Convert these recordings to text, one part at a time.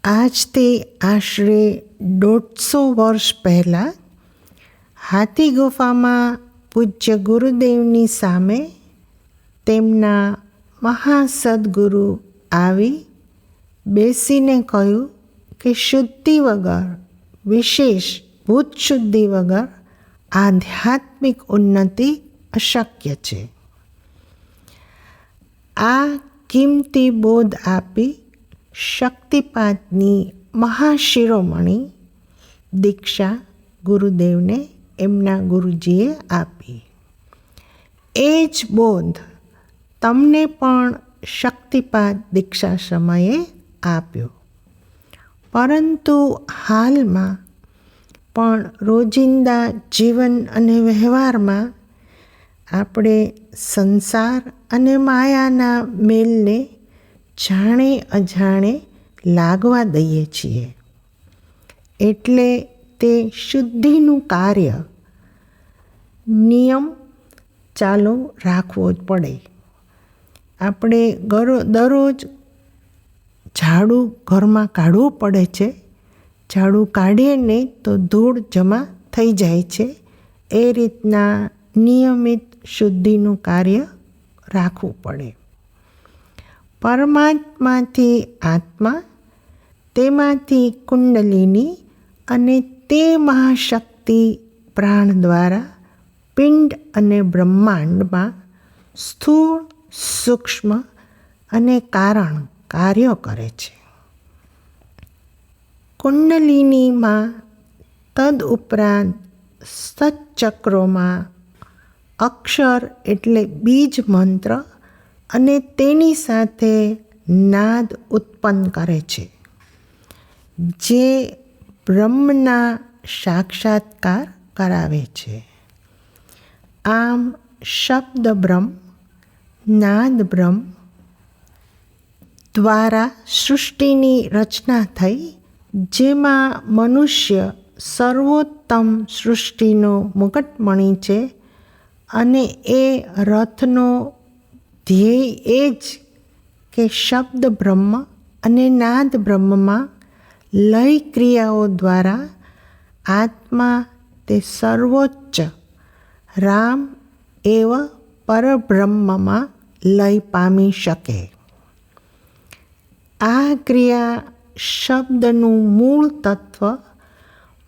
આજથી આશરે 150 વર્ષ પહેલાં હાથી ગુફામાં પૂજ્ય ગુરુદેવની સામે તેમના મહાસદ્ગુરુ આવી બેસીને કહ્યું કે શુદ્ધિ વગર, વિશેષ ભૂત શુદ્ધિ વગર આધ્યાત્મિક ઉન્નતિ અશક્ય છે. આ કિંમતી બોધ આપી શક્તિપાતની મહાશિરોમણી દીક્ષા ગુરુદેવને એમના ગુરુજીએ આપી. એ જ બોધ તમને પણ શક્તિપાત દીક્ષા સમયે આપ્યો. પરંતુ હાલમાં પણ રોજિંદા જીવન અને વ્યવહારમાં આપણે સંસાર અને માયાના મેલને જાણે અજાણે લાગવા દઈએ છીએ. એટલે તે શુદ્ધિનું કાર્ય નિયમ ચાલુ રાખવો જ પડે. આપણે દરરોજ ઝાડુ ઘરમાં કાઢવું પડે છે. ઝાડુ કાઢીએ નહીં તો ધૂળ જમા થઈ જાય છે. એ રીતના નિયમિત શુદ્ધિનું કાર્ય રાખવું પડે. પરમાત્માથી આત્મા, તેમાંથી કુંડલિની અને તે મહાશક્તિ પ્રાણ દ્વારા પિંડ અને બ્રહ્માંડમાં સ્થૂળ, સૂક્ષ્મ અને કારણ કાર્યો કરે છે. કુંડલિનીમાં તદ ઉપરાંત સતચક્રોમાં અક્ષર એટલે બીજ મંત્ર અને તેની સાથે નાદ ઉત્પન્ન કરે છે, જે બ્રહ્મના સાક્ષાત્કાર કરાવે છે. આમ શબ્દ બ્રહ્મ, નાદ બ્રહ્મ દ્વારા સૃષ્ટિની રચના થઈ, જેમાં મનુષ્ય સર્વોત્તમ સૃષ્ટિનો મુકટમણિ છે. અને એ રથનો ધ્યેય એ જ કે શબ્દ બ્રહ્મ અને નાદ બ્રહ્મમાં લય ક્રિયાઓ દ્વારા આત્મા તે સર્વોચ્ચ રામ એવ પરબ્રહ્મમાં લય પામી શકે. આ ક્રિયા શબ્દનું મૂળ તત્વ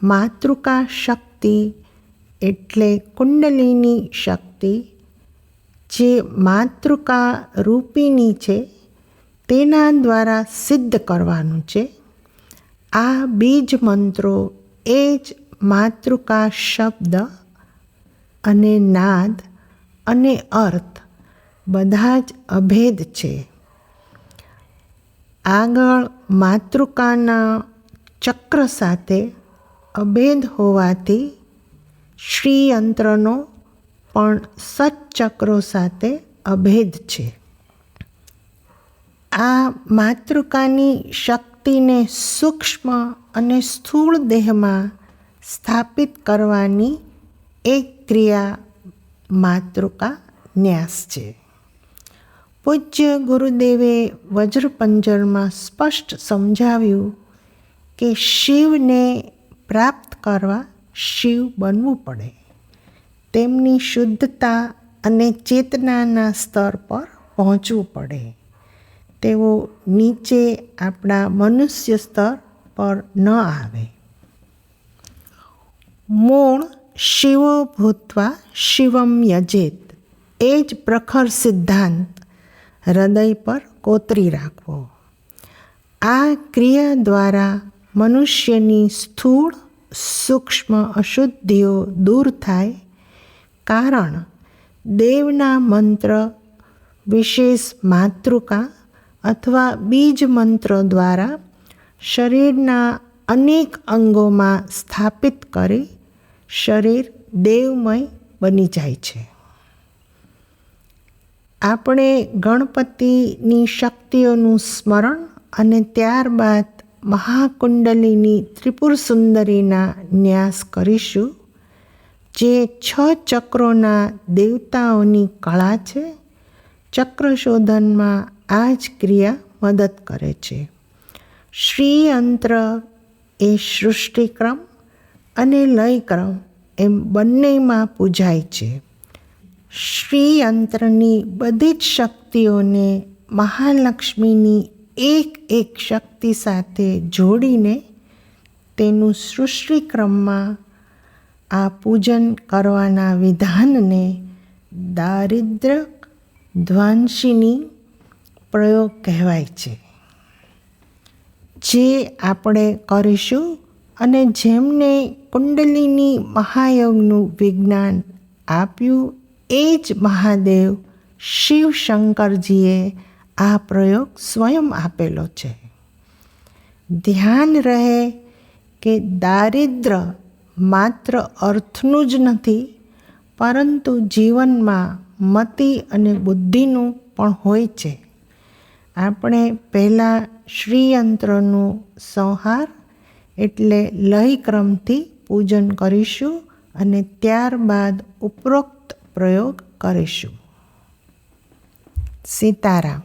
માતૃકા શક્તિ એટલે કુંડલિની શક્તિ, જે માતૃકા રૂપિણી છે, તેના દ્વારા સિદ્ધ કરવાનું છે. આ બીજ મંત્રો એ જ માતૃકા શબ્દ અને નાદ અને અર્થ બધા જ અભેદ છે. આગળ માતૃકાના ચક્ર સાથે અભેદ હોવાથી શ્રીયંત્રનો પણ સતચક્રો સાથે અભેદ છે. આ માતૃકાની શક્તિને સૂક્ષ્મ અને સ્થૂળ દેહમાં સ્થાપિત કરવાની એક ક્રિયા માતૃકા ન્યાસ છે. પૂજ્ય ગુરુદેવે વજ્રપંજરમાં સ્પષ્ટ સમજાવ્યું કે શિવને પ્રાપ્ત કરવા શિવ બનવું પડે. તેમની શુદ્ધતા અને ચેતનાના સ્તર પર પહોંચવું પડે. તેઓ નીચે આપણા મનુષ્ય સ્તર પર ન આવે. મૂળ શિવો ભૂત્વા શિવમ યજેત, એ જ પ્રખર સિદ્ધાંત હૃદય પર કોતરી રાખવો. આ ક્રિયા દ્વારા મનુષ્યની સ્થૂળ, સૂક્ષ્મ અશુદ્ધિઓ દૂર થાય. કારણ દેવના મંત્ર, વિશેષ માતૃકા અથવા બીજ મંત્ર દ્વારા શરીરના અનેક અંગોમાં સ્થાપિત કરી શરીર દેવમય બની જાય છે. આપણે ગણપતિની શક્તિઓનું સ્મરણ અને ત્યારબાદ મહાકુંડલિની ત્રિપુર સુંદરીના ન્યાસ કરીશું, જે 6 ચક્રોના દેવતાઓની કળા છે. ચક્ર શોધનમાં આ જ ક્રિયા મદદ કરે છે. શ્રીયંત્ર એ સૃષ્ટિક્રમ અને લયક્રમ એમ બંનેમાં પૂજાય છે. શ્રીયંત્રની બધી જ શક્તિઓને મહાલક્ષ્મીની એક એક શક્તિ સાથે જોડીને તેનું સૃષ્ટિક્રમમાં આ પૂજન કરવાના વિધાનને દારિદ્ર્ય ધ્વાંસિની પ્રયોગ કહેવાય છે. જે આપણે કરીશું અને જેમને કુંડલિની મહાયોગનું વિજ્ઞાન આપ્યું એ જ મહાદેવ શિવ શંકરજીએ આ પ્રયોગ સ્વયં આપેલો છે. ધ્યાન રહે કે દારિદ્ર્ય માત્ર અર્થનું જ નથી, પરંતુ જીવનમાં મતિ અને બુદ્ધિનું પણ હોય છે. આપણે પહેલાં શ્રીયંત્રનું સંહાર એટલે લયક્રમથી પૂજન કરીશું અને ત્યારબાદ ઉપરોક્ત પ્રયોગ કરીશું. સીતારામ.